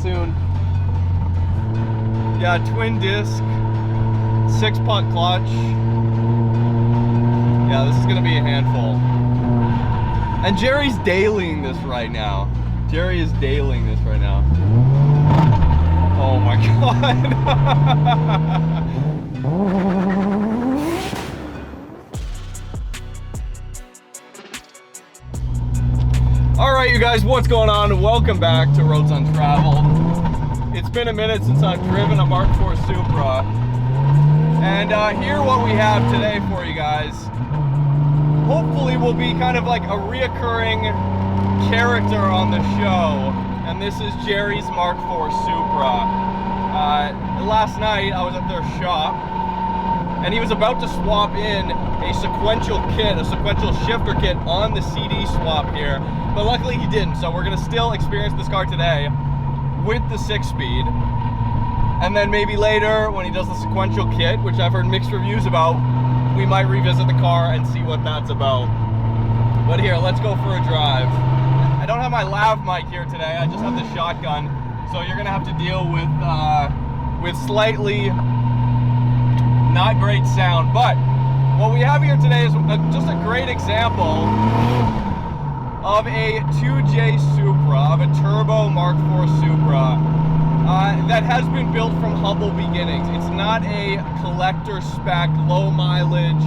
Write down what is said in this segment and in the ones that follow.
soon. Yeah, twin disc, 6-putt clutch. Yeah, this is gonna be a handful. And Jerry's dailying this right now. Jerry is dailying this right now. Oh my God. All right, you guys, what's going on? Welcome back to Roads Untraveled. It's been a minute since I've driven a Mark IV Supra. And here what we have today for you guys, hopefully will be kind of like a reoccurring character on the show. And this is Jerry's Mark IV Supra. Last night I was at their shop and he was about to swap in a sequential shifter kit on the CD swap here. But luckily he didn't, so we're gonna still experience this car today with the 6-speed. And then maybe later, when he does the sequential kit, which I've heard mixed reviews about, we might revisit the car and see what that's about. But here, let's go for a drive. I don't have my lav mic here today, I just have the shotgun. So you're gonna have to deal with slightly not great sound. But what we have here today is just a great example of a 2J Supra, of a turbo Mark IV Supra that has been built from humble beginnings. It's not a collector spec, low mileage,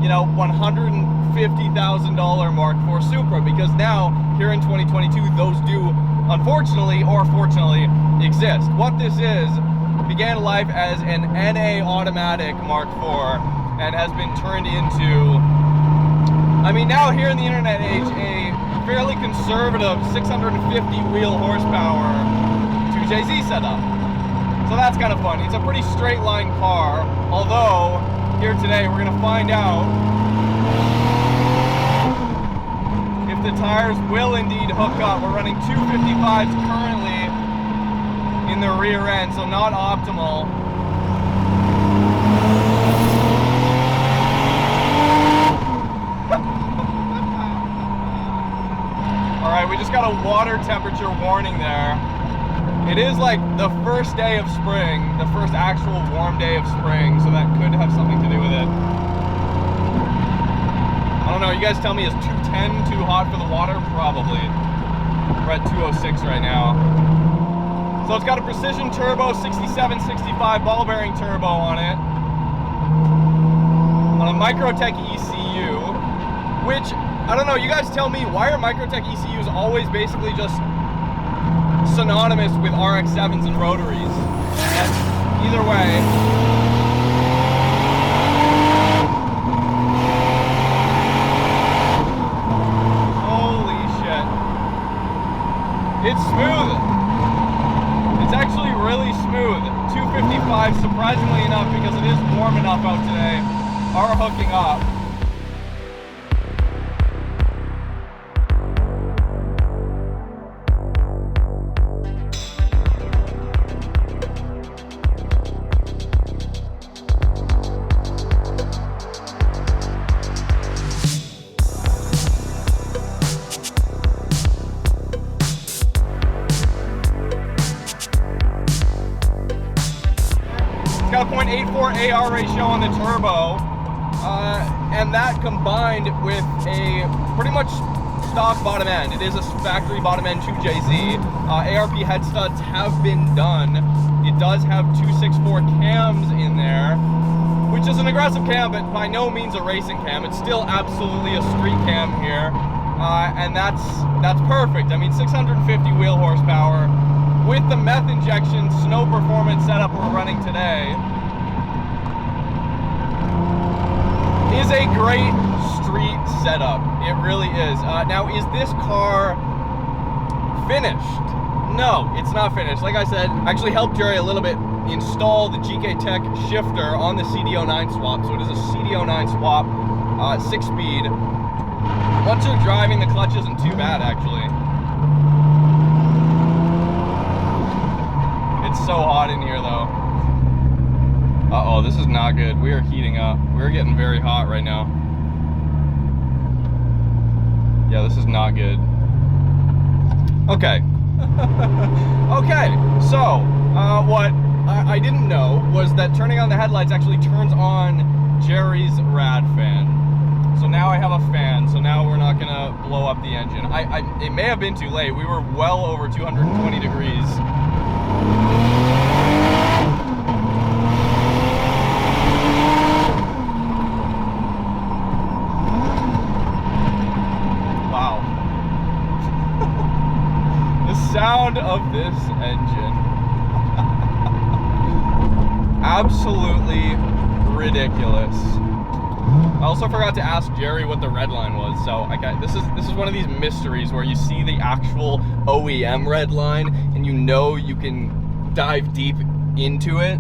you know, $150,000 Mark IV Supra, because now, here in 2022, those do, unfortunately or fortunately, exist. What this is, began life as an NA automatic Mark IV and has been turned into, I mean, now here in the internet age, a fairly conservative 650 wheel horsepower 2JZ setup. So that's kind of fun. It's a pretty straight line car, although here today we're gonna find out if the tires will indeed hook up. We're running 255s currently in the rear end, so not optimal. Alright, we just got a water temperature warning there. It is like the first day of spring, the first actual warm day of spring, so that could have something to do with it. I don't know, you guys tell me, is 210 too hot for the water? Probably. We're at 206 right now. So it's got a precision turbo, 6765 ball bearing turbo on it. On a Microtech ECU, which, I don't know, you guys tell me, why are Microtech ECUs always basically just synonymous with RX-7s and rotaries? And either way, holy shit. It's smooth. It's actually really smooth. 255, surprisingly enough, because it is warm enough out today, are hooking up. Got a 0.84 AR ratio on the turbo, and that combined with a pretty much stock bottom end. It is a factory bottom end 2JZ. ARP head studs have been done. It does have 264 cams in there, which is an aggressive cam, but by no means a racing cam. It's still absolutely a street cam here, and that's perfect. I mean, 650 wheel horsepower. With the meth injection snow performance setup we're running today, is a great street setup. It really is. Now, is this car finished? No, it's not finished. Like I said, I actually helped Jerry a little bit install the GK Tech shifter on the CD09 swap. So it is a CD09 swap, 6-speed. Once you're driving, the clutch isn't too bad, actually. It's so hot in here, though. Uh-oh, this is not good. We are heating up. We're getting very hot right now. Yeah, this is not good. Okay, Okay, so what I didn't know was that turning on the headlights actually turns on Jerry's rad fan. So now I have a fan, so now we're not gonna blow up the engine. It may have been too late. We were well over 220 degrees. Wow. The sound of this engine. Absolutely ridiculous. I also forgot to ask Jerry what the red line was, so this is one of these mysteries where you see the actual OEM red line and you know you can dive deep into it.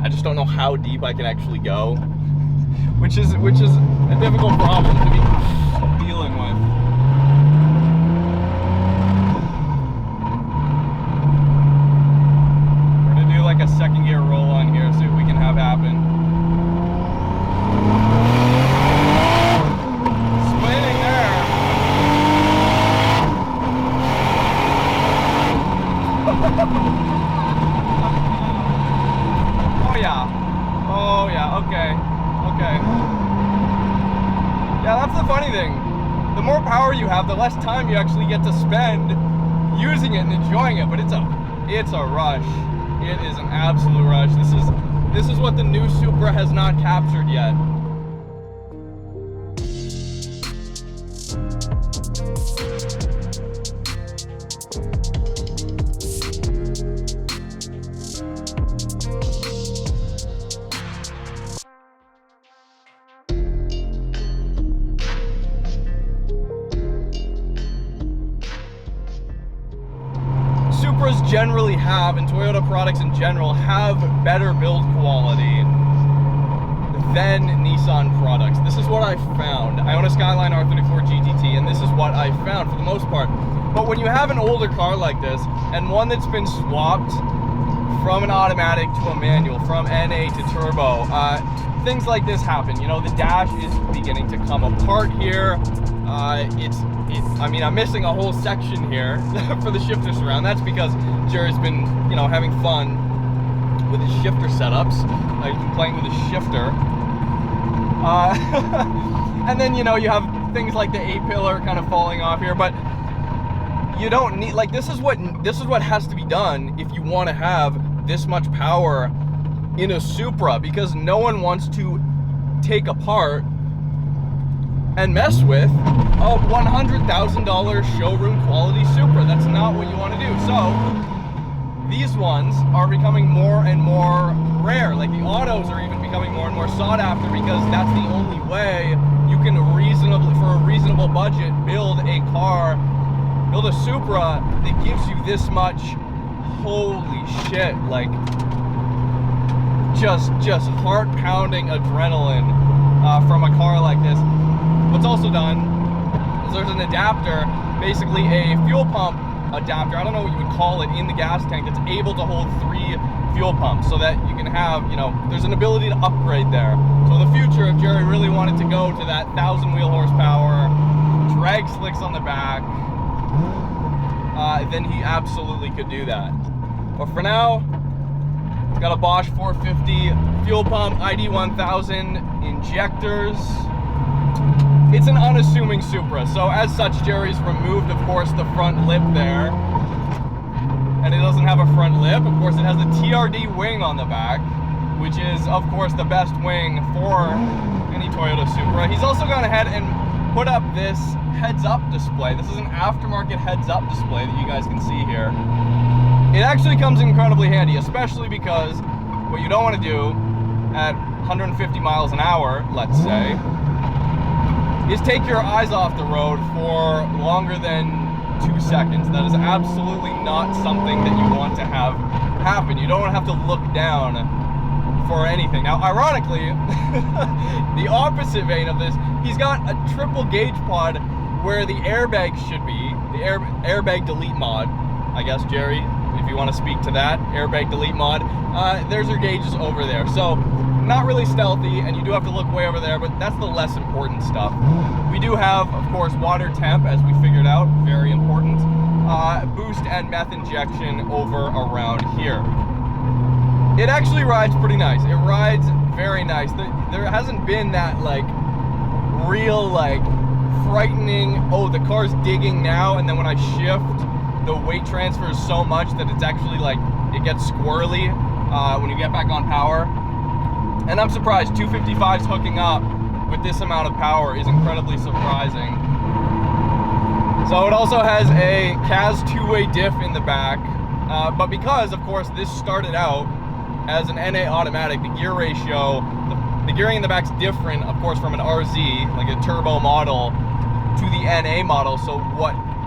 I just don't know how deep I can actually go, which is a difficult problem to be dealing with. We're gonna do like a second gear roll on here, see what we can have happen. Oh yeah, okay. Yeah, that's the funny thing. The more power you have, the less time you actually get to spend using it and enjoying it, but it's a rush. It is an absolute rush. This is what the new Supra has not captured yet. Supras generally have, and Toyota products in general, have better build quality than Nissan products. This is what I found. I own a Skyline R34 GTT, and this is what I found for the most part. But when you have an older car like this, and one that's been swapped from an automatic to a manual, from NA to turbo, things like this happen. You know, the dash is beginning to come apart here. I mean, I'm missing a whole section here for the shifter surround. That's because Jerry's been, you know, having fun with his shifter setups. He's been playing with his shifter. And then, you know, you have things like the A-pillar kind of falling off here, but you don't need, like, this is what has to be done if you want to have this much power in a Supra, because no one wants to take apart and mess with a $100,000 showroom quality Supra. That's not what you want to do. So these ones are becoming more and more rare. Like the autos are even becoming more and more sought after, because that's the only way you can reasonably, for a reasonable budget, build a Supra that gives you this much, holy shit, like just heart-pounding adrenaline from a car like this. What's also done is there's an adapter, basically a fuel pump adapter, I don't know what you would call it, in the gas tank that's able to hold 3 fuel pumps, so that you can have, you know, there's an ability to upgrade there. So in the future, if Jerry really wanted to go to that 1,000 wheel horsepower, drag slicks on the back, then he absolutely could do that. But for now, got a Bosch 450 fuel pump, ID 1000 injectors. It's an unassuming Supra, so as such, Jerry's removed, of course, the front lip there. And it doesn't have a front lip. Of course, it has a TRD wing on the back, which is, of course, the best wing for any Toyota Supra. He's also gone ahead and put up this heads-up display. This is an aftermarket heads-up display that you guys can see here. It actually comes incredibly handy, especially because what you don't want to do at 150 miles an hour, let's say, is take your eyes off the road for longer than 2 seconds. That is absolutely not something that you want to have happen. You don't want to have to look down for anything. Now, ironically, the opposite vein of this, he's got a triple gauge pod where the airbag should be, the airbag delete mod, I guess, Jerry, if you want to speak to that, airbag delete mod, there's your gauges over there. So, not really stealthy, and you do have to look way over there, but that's the less important stuff. We do have, of course, water temp, as we figured out, very important. boost and meth injection over around here. It actually rides pretty nice. It rides very nice. There hasn't been that like real like frightening, oh, the car's digging now, and then when I shift, the weight transfers so much that it's actually like, it gets squirrely when you get back on power. And I'm surprised 255's hooking up with this amount of power is incredibly surprising. So it also has a CAS two-way diff in the back, but because of course this started out as an NA automatic, the gear ratio, the gearing in the back's different, of course, from an RZ, like a turbo model, to the NA model. So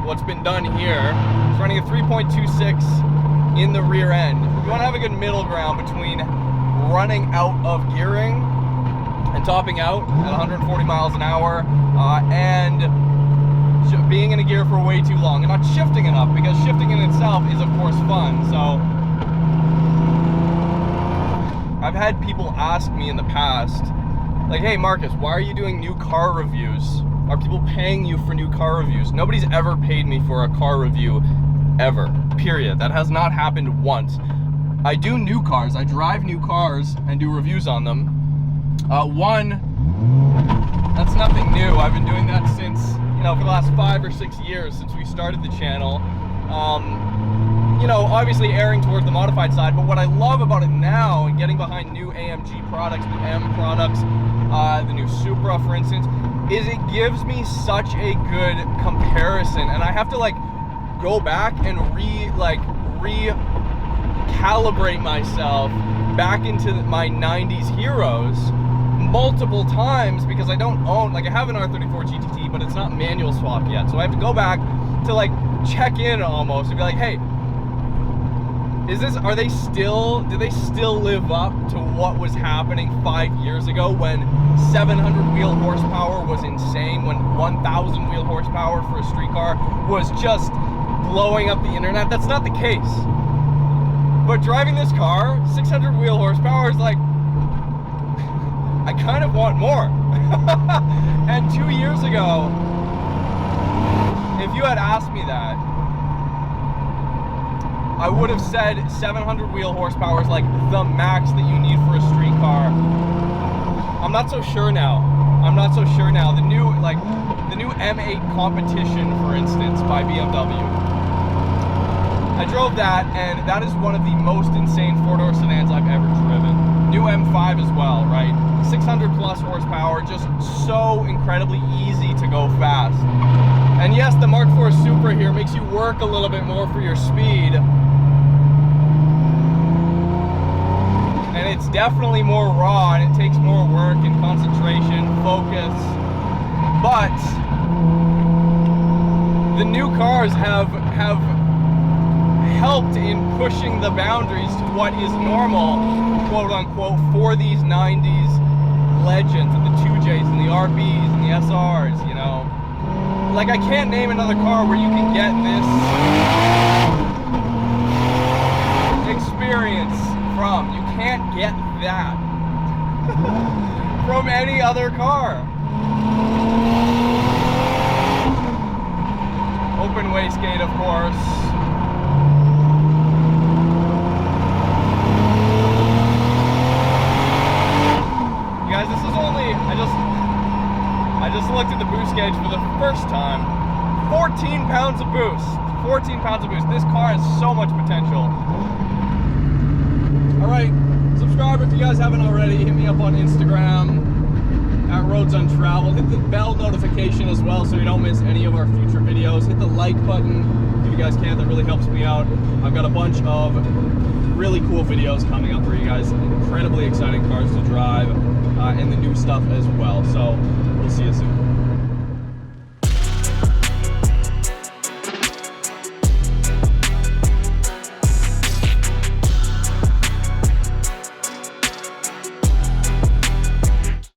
what's been done here is running a 3.26 in the rear end. You want to have a good middle ground between running out of gearing and topping out at 140 miles an hour and being in a gear for way too long and not shifting enough, because shifting in itself is of course fun. So I've had people ask me in the past, like, hey Marcus, why are you doing new car reviews? Are people paying you for new car reviews? Nobody's ever paid me for a car review, ever, period. That has not happened once. I do new cars, I drive new cars and do reviews on them. That's nothing new. I've been doing that since, you know, for the last 5 or 6 years since we started the channel. You know, obviously erring towards the modified side, but what I love about it now and getting behind new AMG products, the M products, the new Supra, for instance, is it gives me such a good comparison, and I have to like go back and recalibrate myself back into my 90s heroes multiple times, because I don't own, like, I have an R34 GTT, but it's not manual swap yet, so I have to go back to like check in almost and be like, hey, do they still live up to what was happening 5 years ago when 700 wheel horsepower was insane, when 1,000 wheel horsepower for a street car was just blowing up the internet? That's not the case. But driving this car, 600 wheel horsepower is like, I kind of want more. And 2 years ago, if you had asked me that, I would have said 700 wheel horsepower is like the max that you need for a street car. I'm not so sure now. The new M8 Competition, for instance, by BMW. I drove that, and that is one of the most insane four-door sedans I've ever driven. New M5 as well, right? 600 plus horsepower, just so incredibly easy to go fast. And yes, the Mark IV Supra here makes you work a little bit more for your speed. And it's definitely more raw, and it takes more work and concentration, focus. But the new cars have helped in pushing the boundaries to what is normal, quote unquote, for these 90s legends, and the 2Js and the RBs and the SRs, you know. Like, I can't name another car where you can get this experience from. You can't get that from any other car. Open wastegate, of course. You guys, this is only, I just looked at the boost gauge for the first time. 14 pounds of boost. 14 pounds of boost. This car has so much potential. Alright, subscribe if you guys haven't already. Hit me up on Instagram at Roads Untraveled. Hit the bell notification as well so you don't miss any of our future videos. Hit the like button if you guys can. That really helps me out. I've got a bunch of really cool videos coming up for you guys. Incredibly exciting cars to drive and the new stuff as well. So we'll see you soon.